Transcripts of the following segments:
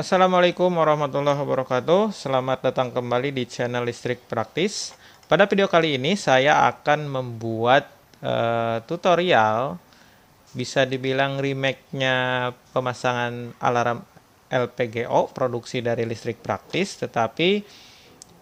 Assalamualaikum warahmatullahi wabarakatuh. Selamat datang kembali di channel Listrik Praktis. Pada video kali ini saya akan membuat tutorial, bisa dibilang remake-nya pemasangan alarm LPGO produksi dari Listrik Praktis, tetapi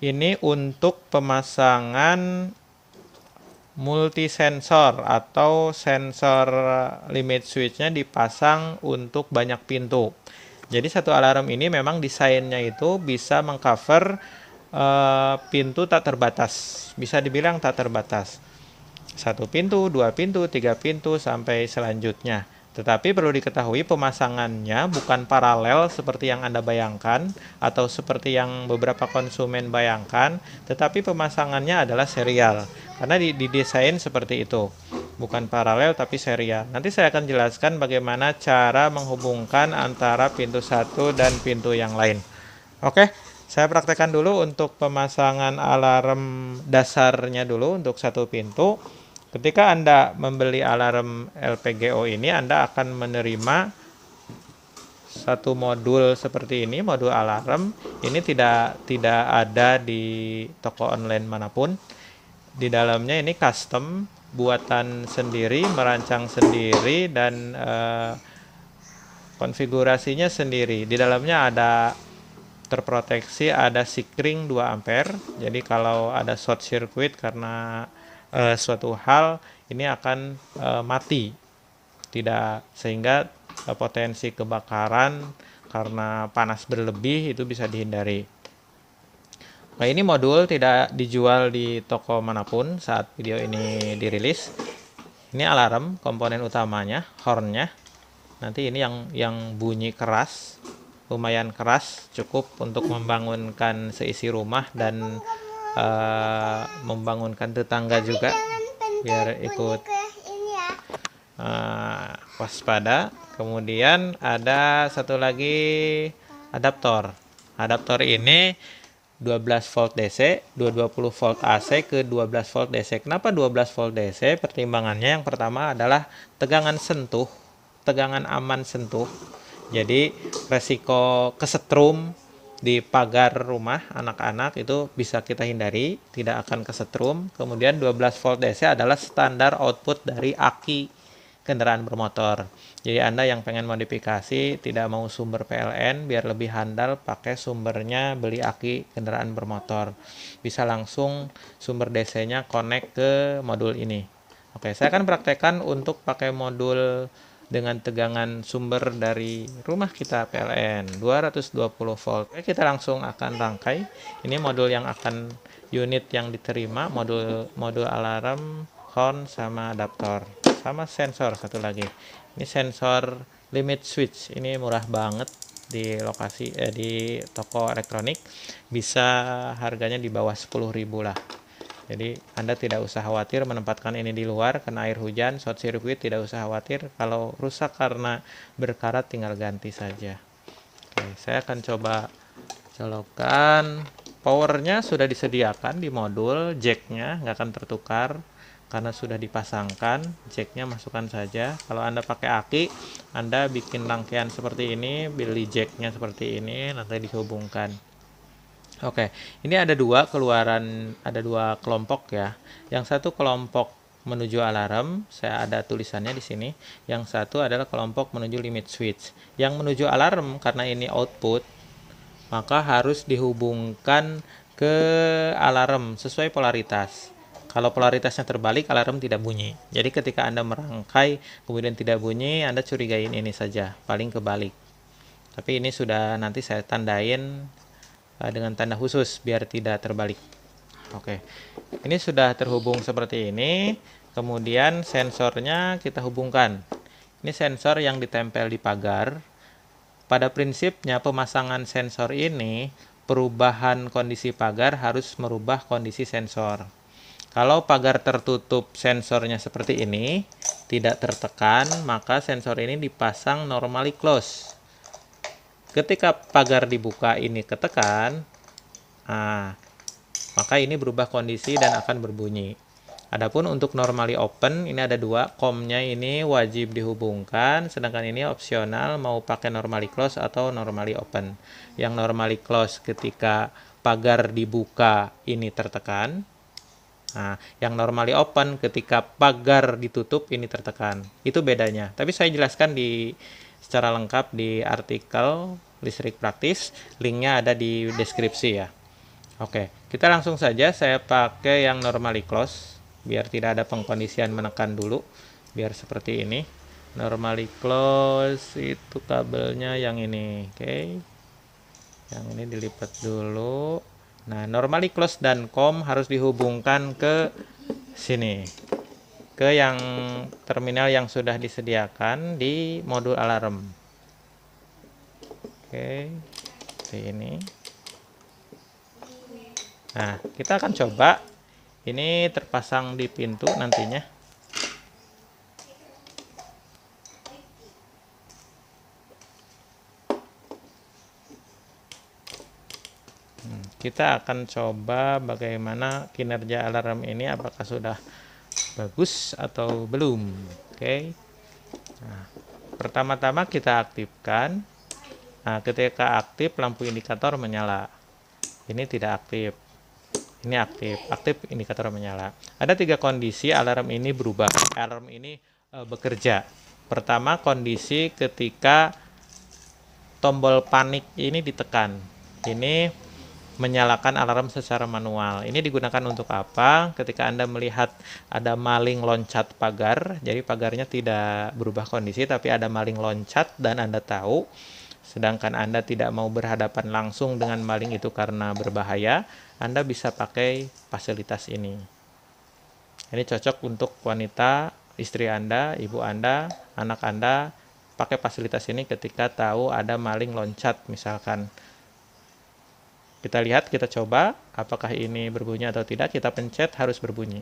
ini untuk pemasangan multi sensor atau sensor limit switch-nya dipasang untuk banyak pintu. Jadi satu alarm ini memang desainnya itu bisa mengcover pintu tak terbatas. Bisa dibilang tak terbatas. Satu pintu, dua pintu, tiga pintu, sampai selanjutnya. Tetapi perlu diketahui pemasangannya bukan paralel seperti yang Anda bayangkan atau seperti yang beberapa konsumen bayangkan, tetapi pemasangannya adalah serial. Karena didesain seperti itu. Bukan paralel tapi serial. Nanti saya akan jelaskan bagaimana cara menghubungkan antara pintu satu dan pintu yang lain. Oke, saya praktekkan dulu untuk pemasangan alarm dasarnya dulu untuk satu pintu. Ketika Anda membeli alarm LPGO ini, Anda akan menerima satu modul seperti ini, modul alarm. Ini tidak ada di toko online manapun. Di dalamnya ini custom, buatan sendiri, merancang sendiri, dan konfigurasinya sendiri. Di dalamnya ada terproteksi, ada sikring 2 ampere. Jadi kalau ada short circuit karena suatu hal, ini akan mati, tidak, sehingga potensi kebakaran karena panas berlebih itu bisa dihindari. Nah, ini modul tidak dijual di toko manapun saat video ini dirilis. Ini alarm, komponen utamanya, hornnya. Nanti ini yang bunyi keras, lumayan keras, cukup untuk membangunkan seisi rumah dan membangunkan tetangga juga biar ikut waspada. Kemudian ada satu lagi adaptor. Adaptor ini 12 volt DC, 220 volt AC ke 12 volt DC. Kenapa 12 volt DC? Pertimbangannya yang pertama adalah tegangan sentuh, tegangan aman sentuh. Jadi resiko kesetrum di pagar rumah anak-anak itu bisa kita hindari, tidak akan kesetrum. Kemudian 12 volt DC adalah standar output dari aki kendaraan bermotor. Jadi Anda yang pengen modifikasi, tidak mau sumber PLN, biar lebih handal, pakai sumbernya beli aki kendaraan bermotor. Bisa langsung sumber DC-nya connect ke modul ini. Oke, saya akan praktekkan untuk pakai modul dengan tegangan sumber dari rumah kita PLN 220 volt. Oke, kita langsung akan rangkai. Ini modul yang akan unit yang diterima, modul alarm, horn, sama adaptor, sama sensor satu lagi. Ini sensor limit switch. Ini murah banget di lokasi di toko elektronik. Bisa harganya di bawah 10.000 lah. Jadi Anda tidak usah khawatir menempatkan ini di luar kena air hujan, short circuit, tidak usah khawatir. Kalau rusak karena berkarat tinggal ganti saja. Oke, saya akan coba colokkan. Powernya sudah disediakan di modul, jacknya nggak akan tertukar karena sudah dipasangkan. Jacknya masukkan saja. Kalau Anda pakai aki, Anda bikin rangkaian seperti ini, beli jacknya seperti ini, nanti dihubungkan. Oke, ini ada dua kelompok ya. Yang satu kelompok menuju alarm, saya ada tulisannya di sini. Yang satu adalah kelompok menuju limit switch. Yang menuju alarm karena ini output, maka harus dihubungkan ke alarm sesuai polaritas. Kalau polaritasnya terbalik, alarm tidak bunyi. Jadi ketika Anda merangkai kemudian tidak bunyi, Anda curigain ini saja, paling kebalik. Tapi ini sudah nanti saya tandain dengan tanda khusus biar tidak terbalik. Oke, ini sudah terhubung seperti ini. Kemudian sensornya kita hubungkan. Ini sensor yang ditempel di pagar. Pada prinsipnya pemasangan sensor ini, perubahan kondisi pagar harus merubah kondisi sensor. Kalau pagar tertutup sensornya seperti ini, tidak tertekan, maka sensor ini dipasang normally close. Ketika pagar dibuka ini ketekan, maka ini berubah kondisi dan akan berbunyi. Adapun untuk normally open ini ada dua, COM-nya ini wajib dihubungkan, sedangkan ini opsional mau pakai normally close atau normally open. Yang normally close ketika pagar dibuka ini tertekan. Nah, yang normally open ketika pagar ditutup ini tertekan. Itu bedanya. Tapi saya jelaskan secara lengkap di artikel listrik praktis. Linknya ada di deskripsi ya. Oke, kita langsung saja saya pakai yang normally close biar tidak ada pengkondisian menekan dulu. Biar seperti ini. Normally close itu kabelnya yang ini. Oke. Yang ini dilipat dulu. Nah, normally close dan COM harus dihubungkan ke sini. Ke yang terminal yang sudah disediakan di modul alarm. Oke. Seperti ini. Nah, kita akan coba. Ini terpasang di pintu nantinya. Kita akan coba bagaimana kinerja alarm ini, apakah sudah bagus atau belum. Oke. Nah, pertama-tama kita aktifkan. Nah, ketika aktif lampu indikator menyala. Ini tidak aktif. Ini aktif. Aktif indikator menyala. Ada 3 kondisi alarm ini berubah. Alarm ini bekerja. Pertama, kondisi ketika tombol panik ini ditekan. Ini menyalakan alarm secara manual. Ini digunakan untuk apa? Ketika Anda melihat ada maling loncat pagar, jadi pagarnya tidak berubah kondisi, tapi ada maling loncat dan Anda tahu, sedangkan Anda tidak mau berhadapan langsung dengan maling itu karena berbahaya, Anda bisa pakai fasilitas ini. Ini cocok untuk wanita, istri Anda, ibu Anda, anak Anda, pakai fasilitas ini ketika tahu ada maling loncat misalkan. Kita lihat, kita coba apakah ini berbunyi atau tidak. Kita pencet, harus berbunyi.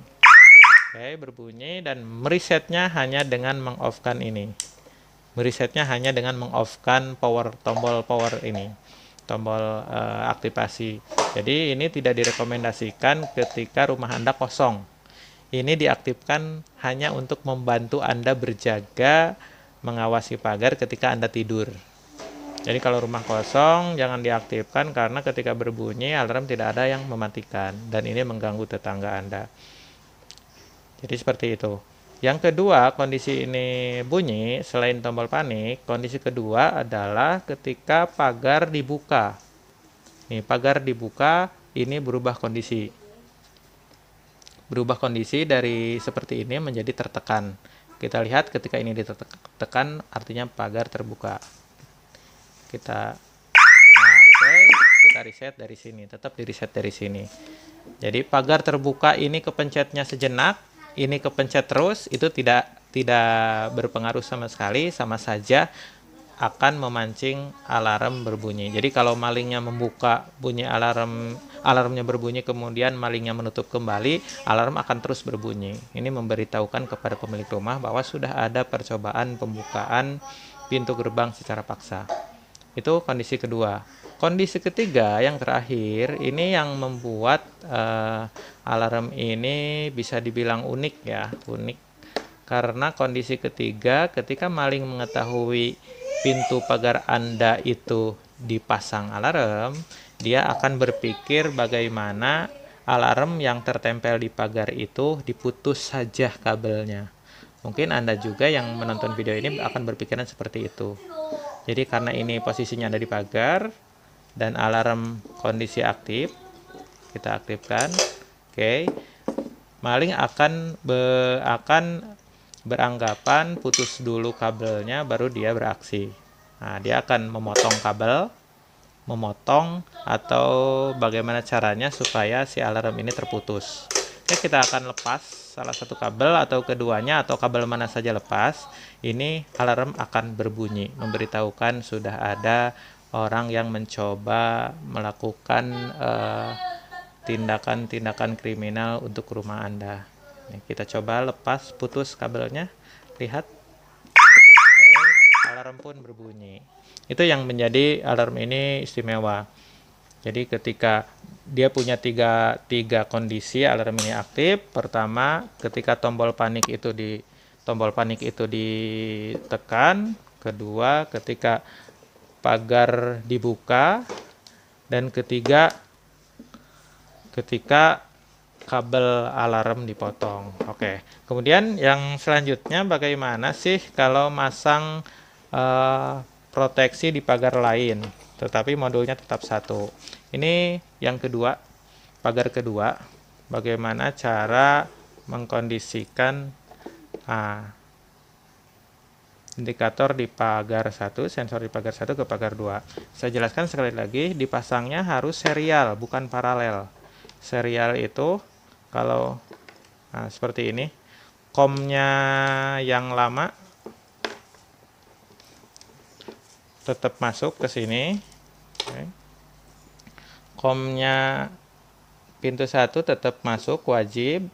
Oke, berbunyi dan meresetnya hanya dengan meng-off-kan ini. Meresetnya hanya dengan meng-off-kan tombol power ini. Tombol aktivasi. Jadi ini tidak direkomendasikan ketika rumah Anda kosong. Ini diaktifkan hanya untuk membantu Anda berjaga, mengawasi pagar ketika Anda tidur. Jadi kalau rumah kosong jangan diaktifkan karena ketika berbunyi alarm tidak ada yang mematikan dan ini mengganggu tetangga Anda. Jadi seperti itu. Yang kedua, kondisi ini bunyi selain tombol panik, kondisi kedua adalah ketika pagar dibuka. Nih, pagar dibuka ini berubah kondisi. Berubah kondisi dari seperti ini menjadi tertekan. Kita lihat ketika ini ditekan artinya pagar terbuka. Kita reset dari sini, tetap di reset dari sini. Jadi pagar terbuka ini kepencetnya sejenak, ini kepencet terus, itu tidak berpengaruh sama sekali, sama saja akan memancing alarm berbunyi. Jadi kalau malingnya membuka bunyi alarmnya berbunyi kemudian malingnya menutup kembali, alarm akan terus berbunyi. Ini memberitahukan kepada pemilik rumah bahwa sudah ada percobaan pembukaan pintu gerbang secara paksa. Itu kondisi kedua. Kondisi ketiga yang terakhir ini yang membuat alarm ini bisa dibilang unik ya, unik. Karena kondisi ketiga ketika maling mengetahui pintu pagar Anda itu dipasang alarm, dia akan berpikir bagaimana alarm yang tertempel di pagar itu diputus saja kabelnya. Mungkin Anda juga yang menonton video ini akan berpikiran seperti itu. Jadi karena ini posisinya ada di pagar dan alarm kondisi aktif, kita aktifkan. Oke. Maling akan beranggapan putus dulu kabelnya baru dia beraksi. Nah, dia akan memotong kabel, atau bagaimana caranya supaya si alarm ini terputus. Oke, kita akan lepas salah satu kabel atau keduanya atau kabel mana saja lepas. Ini alarm akan berbunyi, memberitahukan sudah ada orang yang mencoba melakukan tindakan-tindakan kriminal untuk rumah Anda. Nih, kita coba lepas, putus kabelnya. Lihat. Oke, alarm pun berbunyi. Itu yang menjadi alarm ini istimewa. Jadi ketika dia punya tiga kondisi alarm ini aktif. Pertama, ketika tombol panik itu ditekan. Kedua, ketika pagar dibuka. Dan ketiga, ketika kabel alarm dipotong. Oke. Kemudian yang selanjutnya, bagaimana sih kalau masang proteksi di pagar lain, tetapi modulnya tetap satu. Ini yang kedua, pagar kedua. Bagaimana cara mengkondisikan indikator di pagar 1, sensor di pagar 1 ke pagar 2. Saya jelaskan sekali lagi, dipasangnya harus serial, bukan paralel. Serial itu kalau seperti ini, komnya yang lama tetap masuk ke sini. Oke. Komnya pintu 1 tetap masuk, wajib.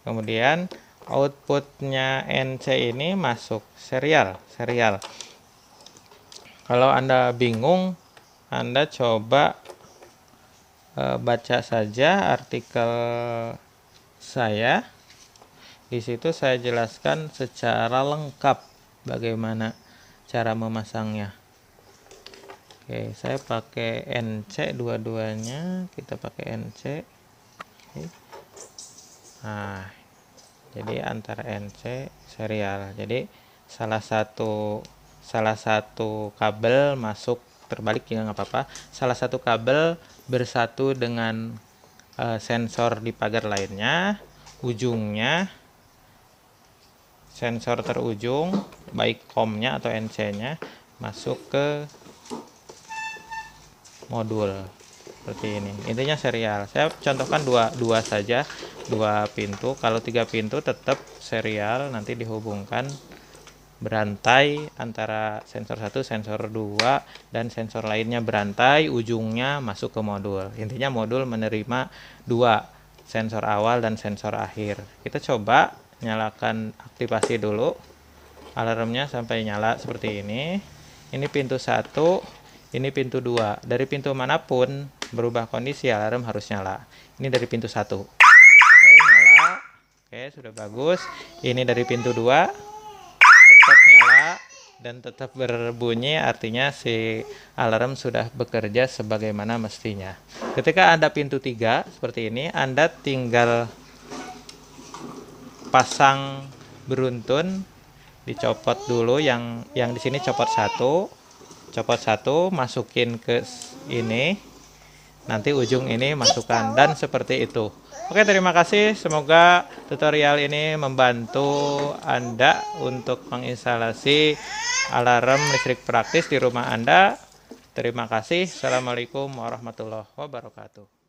Kemudian outputnya NC ini masuk serial. Kalau Anda bingung, Anda coba baca saja artikel saya. Di situ saya jelaskan secara lengkap bagaimana cara memasangnya. Oke, saya pakai NC dua-duanya. Kita pakai NC. Oke. Jadi antara NC serial. Jadi salah satu kabel masuk, terbalik juga nggak apa-apa. Salah satu kabel bersatu dengan sensor di pagar lainnya. Ujungnya sensor terujung, baik COM-nya atau NC-nya, masuk ke modul seperti ini. Intinya serial. Saya contohkan dua saja, 2 pintu. Kalau 3 pintu tetap serial, nanti dihubungkan berantai antara sensor 1, sensor 2, dan sensor lainnya berantai, ujungnya masuk ke modul. Intinya modul menerima 2, sensor awal dan sensor akhir. Kita coba nyalakan, aktivasi dulu alarmnya sampai nyala seperti ini. Ini pintu 1, ini pintu 2. Dari pintu manapun berubah kondisi, alarm harus nyala. Ini dari pintu 1. Oke, nyala. Oke, sudah bagus. Ini dari pintu 2. Tetap nyala dan tetap berbunyi, artinya si alarm sudah bekerja sebagaimana mestinya. Ketika ada pintu 3 seperti ini, Anda tinggal pasang beruntun, dicopot dulu yang di sini, copot satu, masukin ke ini, nanti ujung ini masukkan, dan seperti itu. Oke, terima kasih. Semoga tutorial ini membantu Anda untuk menginstalasi alarm listrik praktis di rumah Anda. Terima kasih. Assalamualaikum warahmatullahi wabarakatuh.